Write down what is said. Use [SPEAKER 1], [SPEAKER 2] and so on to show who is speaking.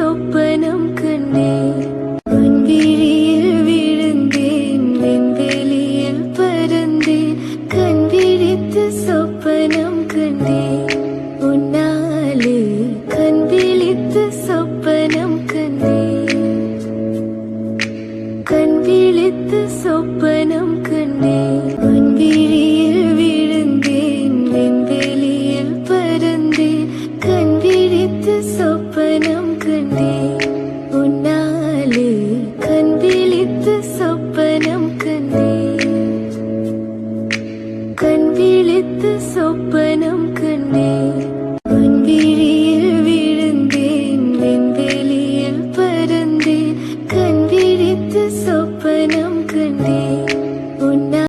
[SPEAKER 1] சொப்பனம் கண்டேன். பொன்விழியில் விழுந்தேன், விண்வெளியில் பறந்தேன். கண் விழித்து சொப்பனம் கண்டேன். உன்னாலே கண் விழித்து சொப்பனம் கண்டேன். கண் விழித்து சொப்பனம் கண்டேன். பொன்விழியில் விழுந்தேன், விண்வெளியில் பறந்தேன். கண் விழித்து சொப்பனம் கண்டேன். உன்னாலே கண் விழித்து சொப்பனம் கண்டேன். கண் விழித்து சொப்பனம் கண்டேன். பொன்விழியில் விழுந்தேன், விண்வெளியில் பறந்தேன். கண் விழித்து சொப்பனம்